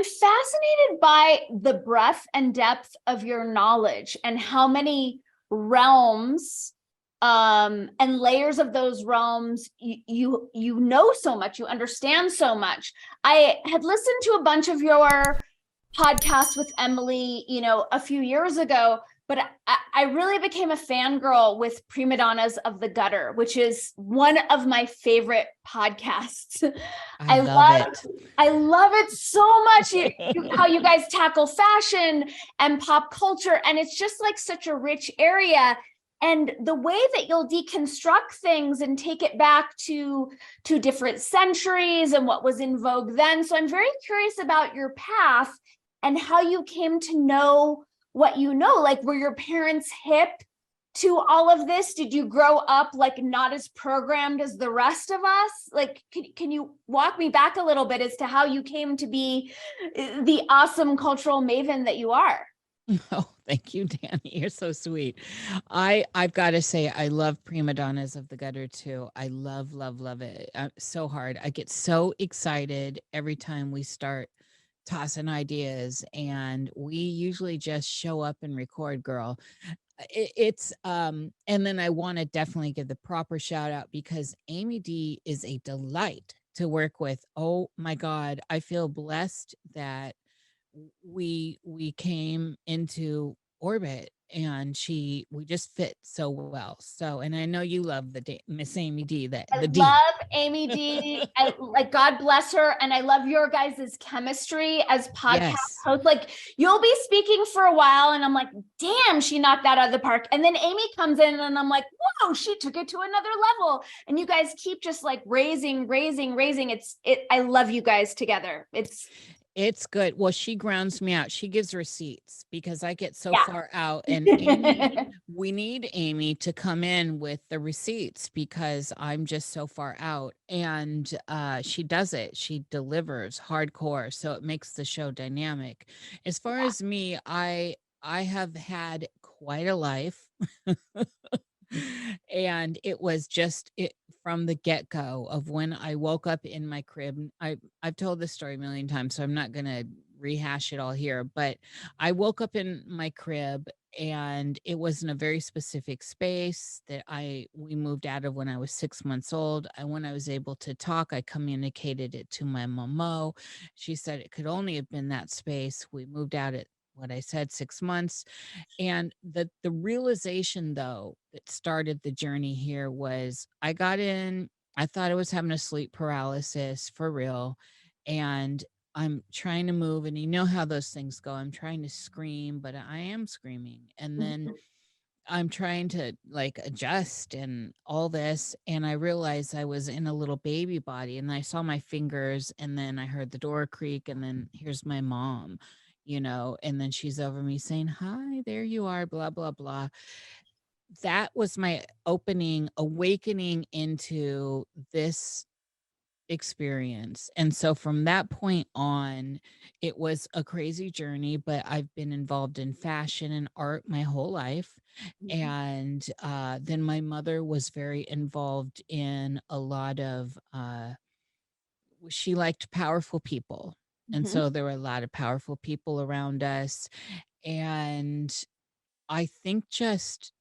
I'm fascinated by the breadth and depth of your knowledge and how many realms and layers of those realms you know so much, you understand so much. I had listened to a bunch of your podcasts with Emily, a few years ago, but I really became a fangirl with Prima Donnas of the Gutter, which is one of my favorite podcasts. I love it. I love it so much. How you guys tackle fashion and pop culture, and it's just like such a rich area. And the way that you'll deconstruct things and take it back to different centuries and what was in vogue then. So I'm very curious about your path and how you came to know what you know. Like, were your parents hip to all of this? Did you grow up like not as programmed as the rest of us? Like, can you walk me back a little bit as to how you came to be the awesome cultural maven that you are? Oh, thank you, Danny. You're so sweet. I've got to say, I love Prima Donnas of the Gutter too. I love, love, love it so hard. I get so excited every time we start tossing ideas, and we usually just show up and record, girl. And then I want to definitely give the proper shout out because Amy D is a delight to work with. Oh my God, I feel blessed that we came into orbit, and we just fit so well. So, and I know you love Miss Amy D, I the D. love Amy D. I like, God bless her. And I love your guys' chemistry as podcast Yes. hosts. Like, you'll be speaking for a while and I'm like, damn, she knocked that out of the park. And then Amy comes in and I'm like, whoa, she took it to another level. And you guys keep just like raising. I love you guys together. It's good. Well, she grounds me out. She gives receipts because I get so Yeah. far out. And Amy, we need Amy to come in with the receipts because I'm just so far out. And she does it. She delivers hardcore. So it makes the show dynamic. As far as me, I have had quite a life. And it was just it from the get-go of when I woke up in my crib. I've told this story a million times, so I'm not going to rehash it all here, but I woke up in my crib, and it was in a very specific space that we moved out of when I was 6 months old. And when I was able to talk, I communicated it to my mama. She said it could only have been that space. We moved out at what I said, 6 months. And the realization though that started the journey here was I got in, I thought I was having a sleep paralysis for real. And I'm trying to move, and you know how those things go. I'm trying to scream, but I am screaming. And then I'm trying to like adjust and all this. And I realized I was in a little baby body, and I saw my fingers, and then I heard the door creak, and then here's my mom, and then she's over me saying, "Hi, there you are, blah, blah, blah." That was my awakening into this experience. And so from that point on, it was a crazy journey, but I've been involved in fashion and art my whole life. And then my mother was very involved in a lot of, she liked powerful people. And so there were a lot of powerful people around us. And I think just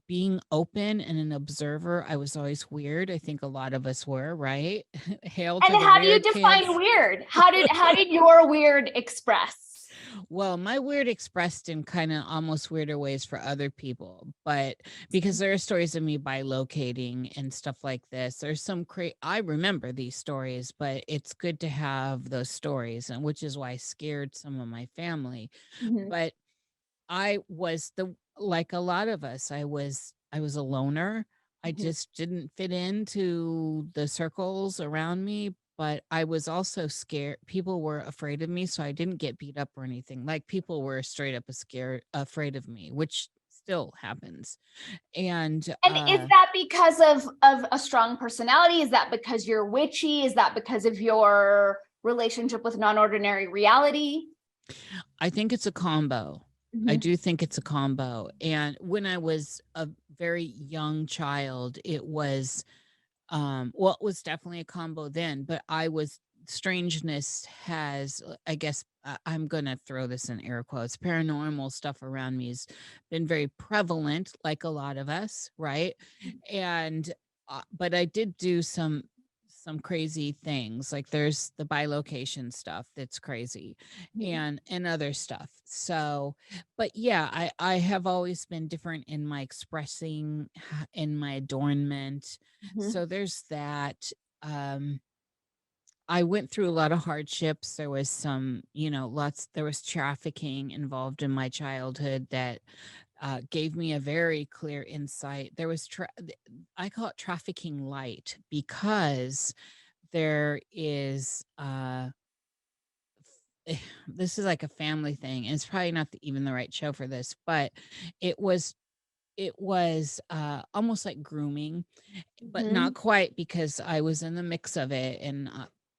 being open and an observer, I was always weird. I think a lot of us were, right? Hail And to the how do you weird define kids. weird? How did your weird express? Well, my weird expressed in kind of almost weirder ways for other people, but because there are stories of me bilocating and stuff like this. There's some I remember these stories, but it's good to have those stories, and which is why I scared some of my family. But I was like a lot of us, I was a loner. I just didn't fit into the circles around me, but I was also scared. People were afraid of me, so I didn't get beat up or anything. Like, people were straight up afraid of me, which still happens. And And is that because of a strong personality? Is that because you're witchy? Is that because of your relationship with non-ordinary reality? I think it's a combo. I do think it's a combo. And when I was a very young child, it was well, it was definitely a combo then, but I was strangeness has, I guess, I'm going to throw this in air quotes, paranormal stuff around me has been very prevalent, like a lot of us, right? And but I did do some crazy things. Like there's the bilocation stuff that's crazy, Mhm. and other stuff. So, but yeah, I have always been different in my expressing, in my adornment. Mhm. So there's that. um I went through a lot of hardships. There was some, there was trafficking involved in my childhood that gave me a very clear insight. I call it trafficking light, because there is, this is like a family thing. And it's probably not even the right show for this, but it was, almost like grooming, but not Mhm. quite, because I was in the mix of it, and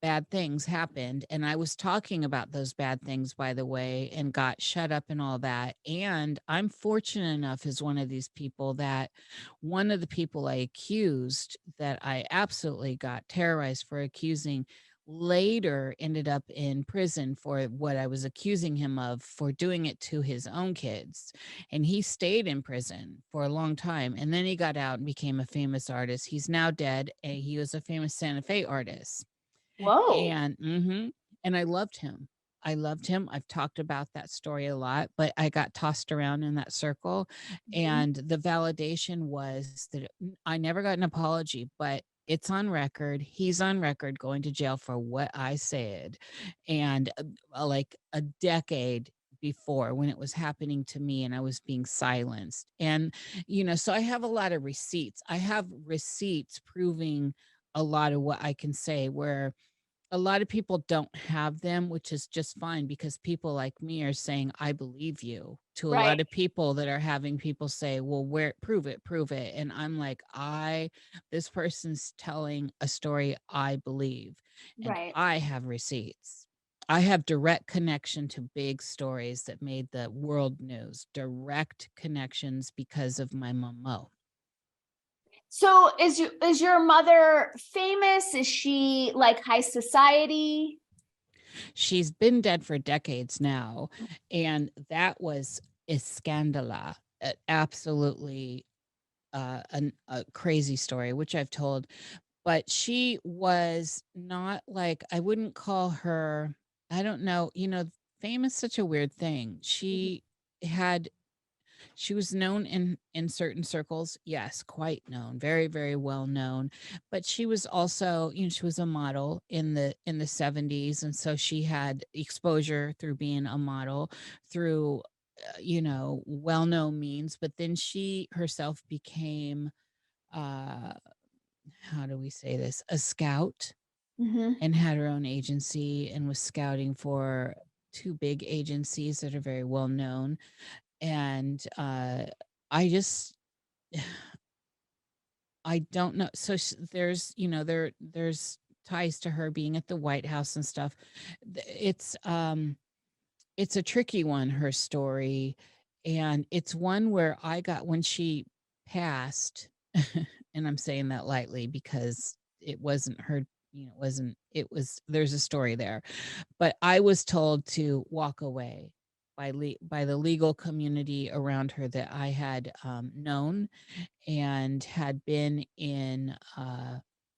bad things happened. And I was talking about those bad things, by the way, and got shut up and all that. And I'm fortunate enough, as one of these people, that one of the people I accused, that I absolutely got terrorized for accusing, later ended up in prison for what I was accusing him of, for doing it to his own kids. And he stayed in prison for a long time, and then he got out and became a famous artist. He's now dead, and he was a famous Santa Fe artist. Whoa. And I loved him. I loved him. I've talked about that story a lot, but I got tossed around in that circle. Mhm. And the validation was that I never got an apology, but it's on record. He's on record going to jail for what I said. And like a decade before, when it was happening to me and I was being silenced. And, so I have a lot of receipts. I have receipts proving a lot of what I can say, where a lot of people don't have them, which is just fine, because people like me are saying, I believe you, to a Right. lot of people that are having people say, well, where, prove it, prove it. And I'm like, this person's telling a story I believe, and Right. I have receipts. I have direct connection to big stories that made the world news, direct connections, because of my mom. So is your mother famous? Is she like high society? She's been dead for decades now, and that was a scandala, absolutely, a crazy story, which I've told. But she was not like, I wouldn't call her, I don't know, fame is such a weird thing. Had she was known in certain circles, yes, quite known, very, very well known. But she was also, she was a model in the 70s, and so she had exposure through being a model, through well-known means. But then she herself became, uh how do we say this, a scout, Mhm. and had her own agency, and was scouting for two big agencies that are very well known. And I just I don't know. So there's, there's ties to her being at the White House and stuff. It's a tricky one, her story. And it's one where I got, when she passed, and I'm saying that lightly, because it wasn't her, it was, there's a story there. But I was told to walk away by the legal community around her that I had known, and had been in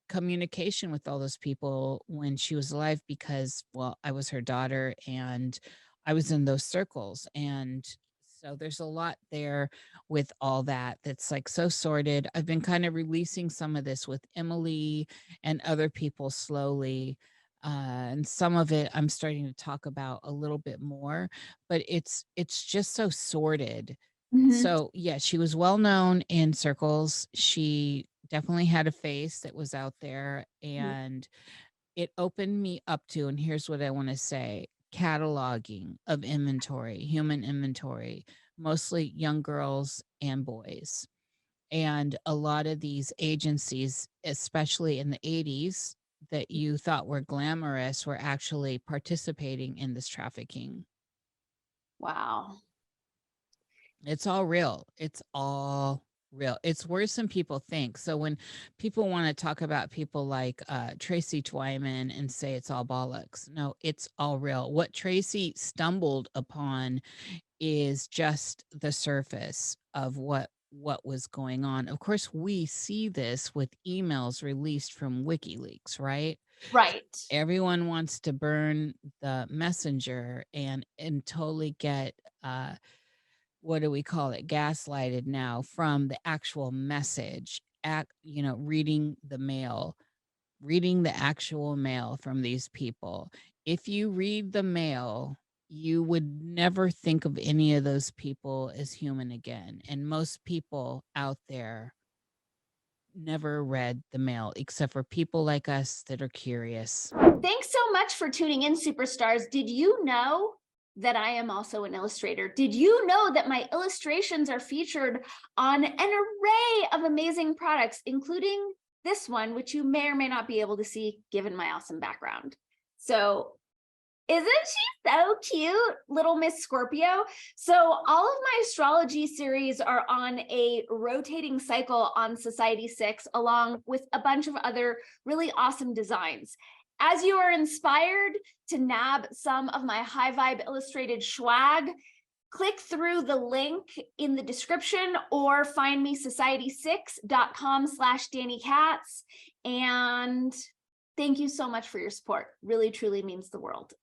communication with all those people when she was alive, because, well, I was her daughter, and I was in those circles. And so there's a lot there with all that that's like so sordid. I've been kind of releasing some of this with Emily and other people slowly. And some of it I'm starting to talk about a little bit more, but it's just so sordid. Mhm. So, yeah, she was well known in circles. She definitely had a face that was out there, and it opened me up to, and here's what I want to say, cataloging of inventory, human inventory, mostly young girls and boys. And a lot of these agencies, especially in the 80s, that you thought were glamorous, were actually participating in this trafficking. Wow. It's all real. It's all real. It's worse than people think. So when people want to talk about people like Tracy Twyman and say it's all bollocks, no, it's all real. What Tracy stumbled upon is just the surface of what was going on. Of course, we see this with emails released from WikiLeaks, right? Right. Everyone wants to burn the messenger and totally get what do we call it, gaslighted now from the actual message, reading the actual mail from these people. If you read the mail, you would never think of any of those people as human again. And most people out there never read the mail, except for people like us that are curious. Thanks so much for tuning in, superstars. Did you know that I am also an illustrator? Did you know that my illustrations are featured on an array of amazing products, including this one, which you may or may not be able to see given my awesome background? So isn't she so cute, little Miss Scorpio? So all of my astrology series are on a rotating cycle on Society 6, along with a bunch of other really awesome designs. As you are inspired to nab some of my high vibe illustrated swag, click through the link in the description or find me society6.com/Danny Katz. And thank you so much for your support. Really, truly means the world.